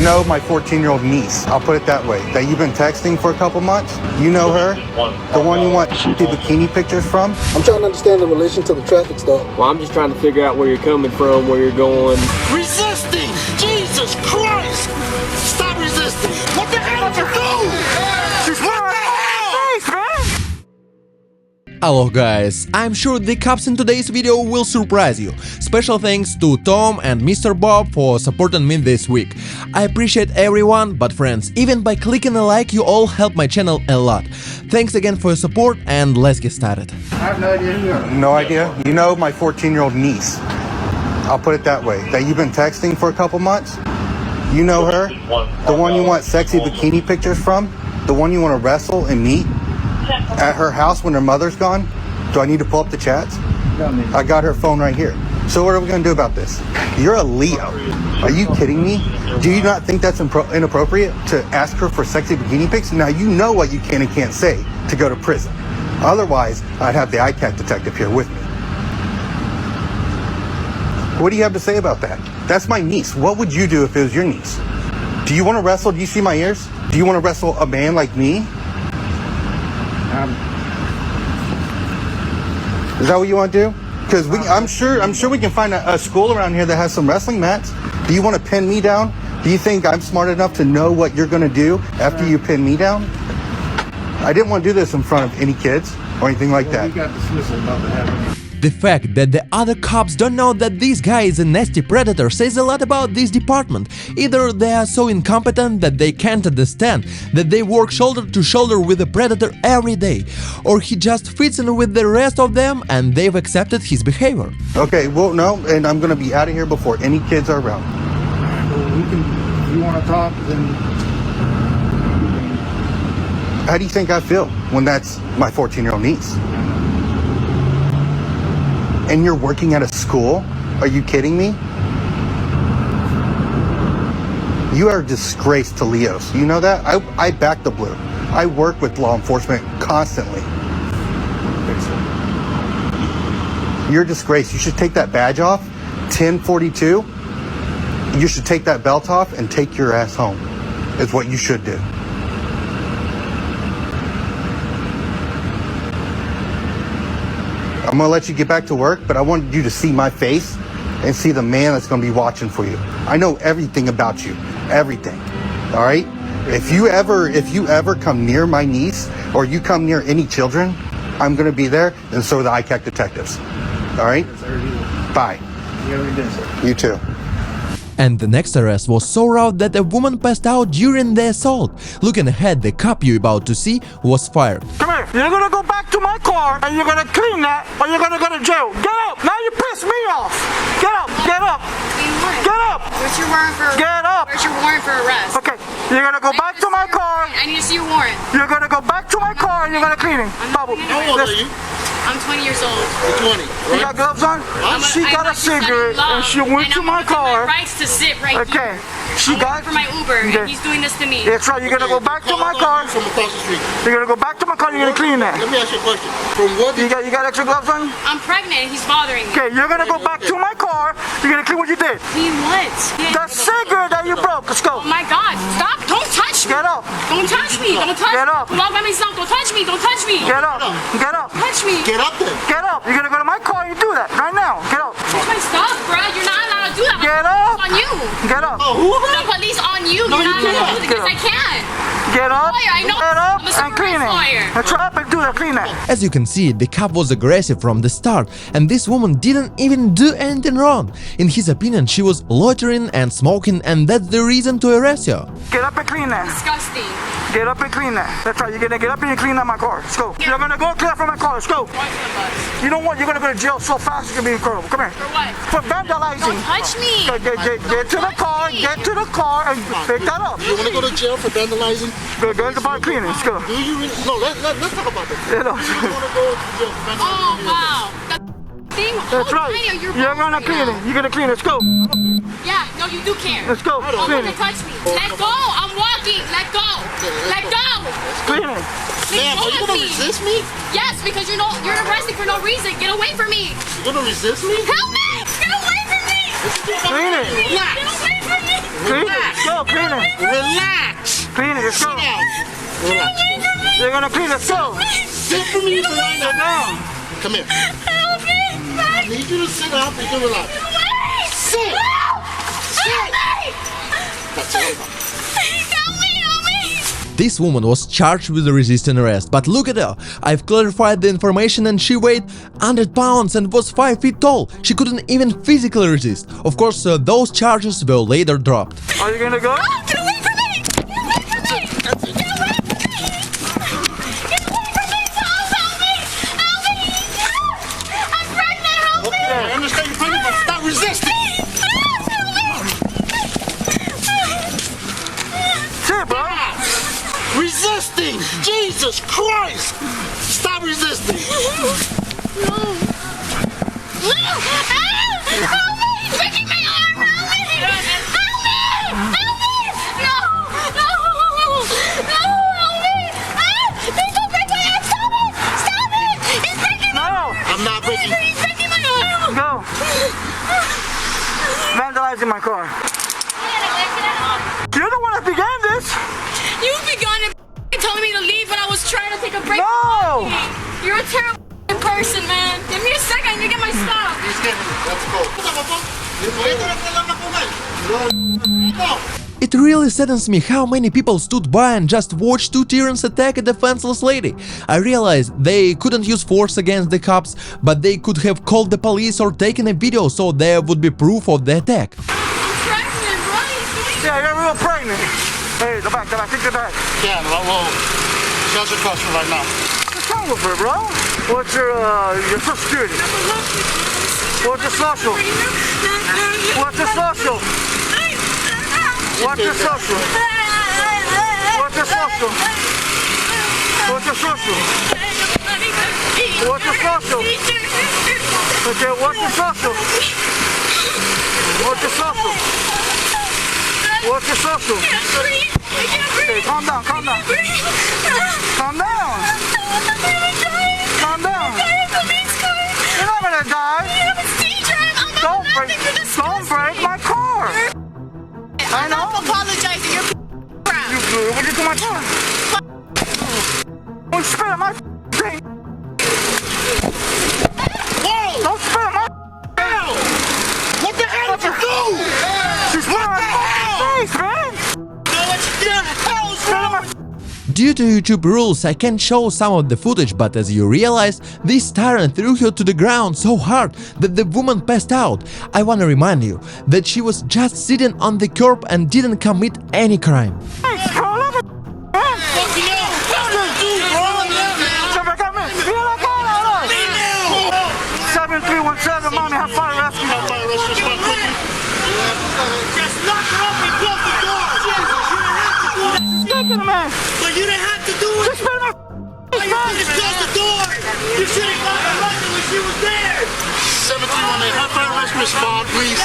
know my 14-year-old niece, I'll put it that way, that you've been texting for a couple months. You know her? The one you want the bikini pictures from? I'm trying to understand the relation to the traffic stop. Well, I'm just trying to figure out where you're coming from, where you're going. Resisting! Jesus Christ! Stop resisting! What the hell did you do? What the hell? Hello guys, I'm sure the cops in today's video will surprise you. Special thanks to Tom and Mr. Bob for supporting me this week. I appreciate everyone, but friends, even by clicking a like you all help my channel a lot. Thanks again for your support and let's get started. I have no idea who you are. No idea? You know my 14-year-old niece. I'll put it that way, that you've been texting for a couple months. You know her? The one you want sexy bikini pictures from? The one you want to wrestle and meet? At her house when her mother's gone? Do I need to pull up the chats? I got her phone right here. So what are we going to do about this? You're a Leo. Are you kidding me? Do you not think that's inappropriate to ask her for sexy bikini pics? Now you know what you can and can't say to go to prison. Otherwise, I'd have the ICAC detective here with me. What do you have to say about that? That's my niece. What would you do if it was your niece? Do you want to wrestle? Do you see my ears? Do you want to wrestle a man like me? Is that what you want to do? Because I'm sure we can find a school around here that has some wrestling mats. Do you want to pin me down? Do you think I'm smart enough to know what you're going to do after you pin me down? I didn't want to do this in front of any kids or anything like that. You got dismissal about to happen. The fact that the other cops don't know that this guy is a nasty predator says a lot about this department. Either they are so incompetent that they can't understand that they work shoulder to shoulder with the predator every day, or he just fits in with the rest of them and they've accepted his behavior. Okay, well, no, and I'm going to be out of here before any kids are around. Well, we can, if you want to talk, then... How do you think I feel when that's my 14-year-old niece? And you're working at a school? Are you kidding me? You are a disgrace to Leos. You know that? I back the blue. I work with law enforcement constantly. You're a disgrace. You should take that badge off. 1042. You should take that belt off and take your ass home. Is what you should do. I'm going to let you get back to work, but I wanted you to see my face and see the man that's going to be watching for you. I know everything about you. Everything. All right? If you ever come near my niece or you come near any children, I'm going to be there, and so are the ICAC detectives. All right? Bye. You too. And the next arrest was so rough that a woman passed out during the assault. Looking ahead, the cop you're about to see was fired. Come here. You're gonna go back to my car and you're gonna clean that or you're gonna go to jail. Get up. Now you piss me off. Get up. Get up. Get up. What's your warrant for? Get up. Where's your warrant for arrest? Okay. You're gonna go back to my car. I need to see your warrant. You're gonna go back to my car and you're gonna clean it. Bubble. How old are you? I'm 20 years old. You're 20. You got gloves on? She got a cigarette and she went to my car. My rights to sit right Okay. here. She got for my Uber and he's doing this to me. That's right. You're gonna go back to my car. From across the street. You're gonna go back to my car. You're gonna clean that. Let me ask you a question. From what You got extra gloves on? I'm pregnant and he's bothering me. Okay, you're gonna go back to my car. You're gonna clean what you did. Clean what? The cigarette that you broke. Let's go. Oh my God! Stop! Don't touch me! Get up. Don't touch me! Don't touch me! Get up. I'm all by myself. Don't touch me! Don't touch me! Get up. Get up. Touch me! Get up then. Get up. You're gonna go to my car. You do that right now. Get up. Touch my stuff, bro. You're not allowed to do that. Get up. On you. Get up. The police on you. No, You're not you allowed to do can't. this. I can. Get up. Lawyer, I know. Get up I'm a and clean supervised lawyer. it. Let's try up and do that. Clean that. As you can see, the cop was aggressive from the start, and this woman didn't even do anything wrong. In his opinion, she was loitering and smoking, and that's the reason to arrest her. Get up and clean that. Disgusting. Get up and clean that. That's right. You're gonna get up and you clean out my car. Let's go. You're gonna go clean out from my car. Let's go. You know what? You're gonna go to jail so fast. It's gonna be incredible. Come here. For what? For vandalizing. Don't touch me. Get to the car. Get to the car and pick that up. You want to go to jail for vandalizing? Go to the bar cleaning. Let's go. Do you really? No, let's talk about that. Get up. You want to go to jail for vandalizing? Oh wow. That thing. That's how right. tiny are your You're balls gonna right clean now? it. You're gonna clean it. Let's go. Yeah. No, you do care. Let's go. Don't Clean fucking it. touch me. Let go. I'm walking. Let go. Let go. Clean it. Ma'am, are you Let gonna me. resist me? Yes, because you're arrested for no reason. Get away from me. You gonna resist me? Help me. Get away from me. Clean it. Get away from me. Clean it. Go, clean it. Relax. Clean it. Let's Sit go. down. Relax. You're gonna clean it. Go. Sit for me right Sit now. down. Come here. Help me! I need you to sit down and relax. Sit. Sit. That's it. Help me! Help me! This woman was charged with resisting arrest, but look at her. I've clarified the information and she weighed 100 pounds and was 5 feet tall. She couldn't even physically resist. Of course, those charges were later dropped. Are you gonna go? Get away from me! Get away from me! Get away from me! Get away from me! Help me! Help me! I'm pregnant! Help me! I understand you're pregnant, but stop resisting. Sit, bro. Resisting! Jesus Christ! Stop resisting! No! Help me! He's breaking my arm! Help me! Help me! Help me! No! No! No! Help me! Please don't break my arm! Stop it! Stop it! He's breaking my arm! No. I'm not breaking. He's breaking my arm! Go. Vandalizing my car. You're the one that began this. You begun it telling me to leave when I was trying to take a break. No. You're a terrible person, man. Give me a second. You get my stuff. Let's go. It really saddens me how many people stood by and just watched two tyrants attack a defenseless lady. I realized they couldn't use force against the cops, but they could have called the police or taken a video so there would be proof of the attack. I'm pregnant, right? Yeah, you're real pregnant. Hey, the back, take the back. Yeah, well, judge your question right now. What's wrong with her, bro? What's your social security? What's your social? What's your social? What's your social? What's your social? What's your social? What's your social? Okay, what's your social? What's your social? What's your social? Okay, calm down, calm down. Calm down. Calm down. You're not gonna die. Don't break my car. I know. I'm apologizing. You're crap. You blew it. What did you do to my car? Don't spit on my thing. Whoa! Don't spit on my Hell! What the hell did you do? She's spit on my face, man. Spit on my Due to YouTube rules, I can't show some of the footage, but as you realize, this tyrant threw her to the ground so hard that the woman passed out. I wanna remind you that she was just sitting on the curb and didn't commit any crime. face, bro. Let me, man. Fucking hell! What you do, bro? Somebody come in. Feel like that, 7317, mommy, have fire rescue. Just knock her up and close the door! Look at the man. But you didn't have to do it! Just spit on my All you did is close the door! You should have got her right when she was there! 7318, have fire rescue respond, please.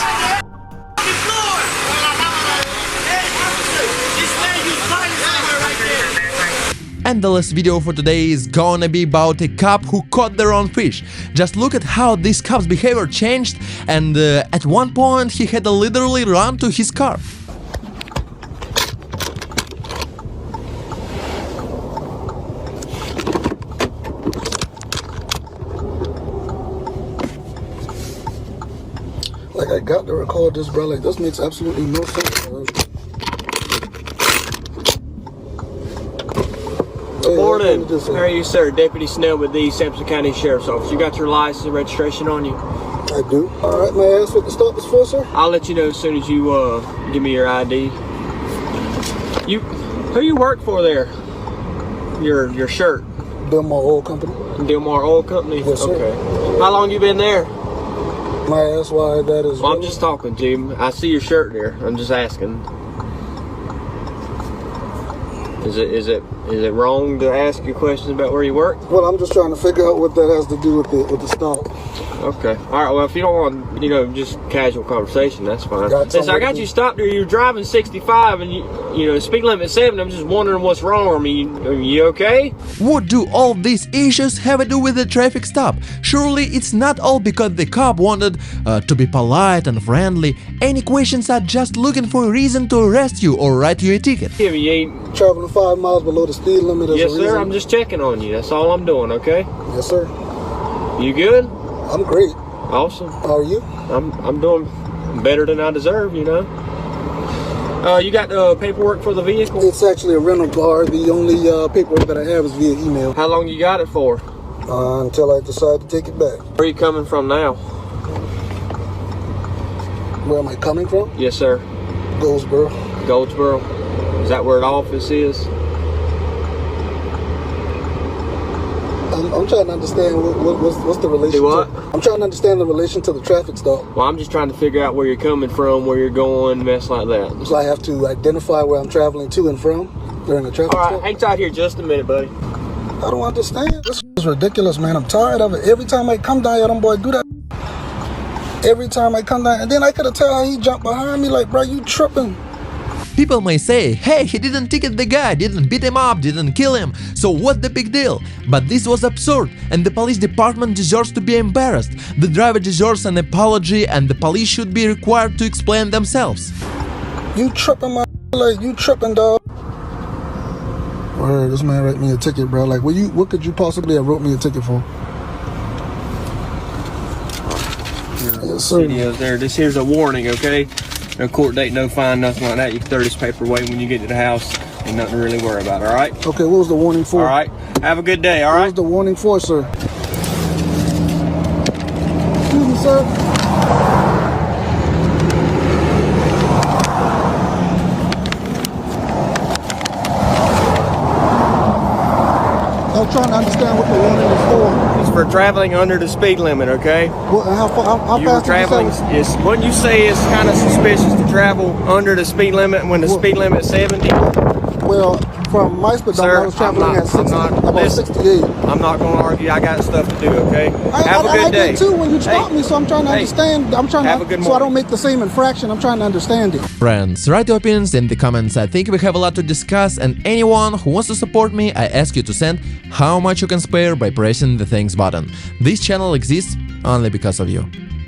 The floor! This man used fire somewhere right there! And the last video for today is gonna be about a cop who caught the wrong fish. Just look at how this cop's behavior changed, and at one point he had to literally run to his car. Like, I got to record this, bro. Like, this makes absolutely no sense, bro. Hey, Morning. what did you say? How are you, sir? Deputy Snell with the Sampson County Sheriff's Office. You got your license and registration on you? I do. All right, may I ask what the stop is for, sir? I'll let you know as soon as you give me your ID. Who you work for there? Your shirt. Delmar Oil Company. Delmar Oil Company? Yes, sir. Okay. How long you been there? May I ask why that is? Well, I'm just talking to you. I see your shirt there. I'm just asking. Is it wrong to ask you questions about where you work? Well, I'm just trying to figure out what that has to do with the stop. Okay. All right. Well, if you don't want, just casual conversation, that's fine. Since I got you stopped here, you're driving 65, and speed limit 70. I'm just wondering what's wrong. Are you okay? What do all these issues have to do with the traffic stop? Surely it's not all because the cop wanted to be polite and friendly. Any questions are just looking for a reason to arrest you or write you a ticket. Yeah, but you ain't. Traveling 5 miles below the speed limit is Yes, a reason. sir. I'm just checking on you. That's all I'm doing. Okay. Yes, sir. You good? I'm great. Awesome. How are you? I'm doing better than I deserve. You got paperwork for the vehicle? It's actually a rental car. The only paperwork that I have is via email. How long you got it for? Until I decide to take it back. Where are you coming from now? Where am I coming from? Yes, sir. Goldsboro. Goldsboro. Is that where the office is? I'm trying to understand what's the relation. Do what? I'm trying to understand the relation to the traffic stop. Well, I'm just trying to figure out where you're coming from, where you're going, mess like that. So I have to identify where I'm traveling to and from during the traffic All right, stop? hang tight here just a minute, buddy. I don't understand. This is ridiculous, man. I'm tired of it. Every time I come down here, them boys do that. Every time I come down, and then I could have tell how he jumped behind me like, bro, you tripping. People may say, hey, he didn't ticket the guy, didn't beat him up, didn't kill him, so what the big deal? But this was absurd, and the police department deserves to be embarrassed. The driver deserves an apology, and the police should be required to explain themselves. You tripping, my like, you tripping, dog. Word, this man wrote me a ticket, bro. Like, what could you possibly have wrote me a ticket for? Yes, sir. Videos there. This here's a warning, okay? No court date, no fine, nothing like that. You can throw this paper away when you get to the house. Ain't nothing to really worry about, all right? Okay, what was the warning for? All right. Have a good day, all What right? was the warning for, sir? Excuse me, sir. I was trying to understand what the warning is for. It's for traveling under the speed limit, okay? How You were fast traveling. did you say? What you say is kind of suspicious to travel under the speed limit when the speed limit is 70. Well, from my perspective, I was traveling at 60, about listen, 68. I'm not going to argue. I got stuff to do, okay? Have a I good day. did too when you stopped me, so I'm trying to understand. I'm trying have to, a good so I don't morning. make the same infraction. I'm trying to understand it. Friends, write your opinions in the comments. I think we have a lot to discuss, and anyone who wants to support me, I ask you to send how much you can spare by pressing the thanks button. This channel exists only because of you.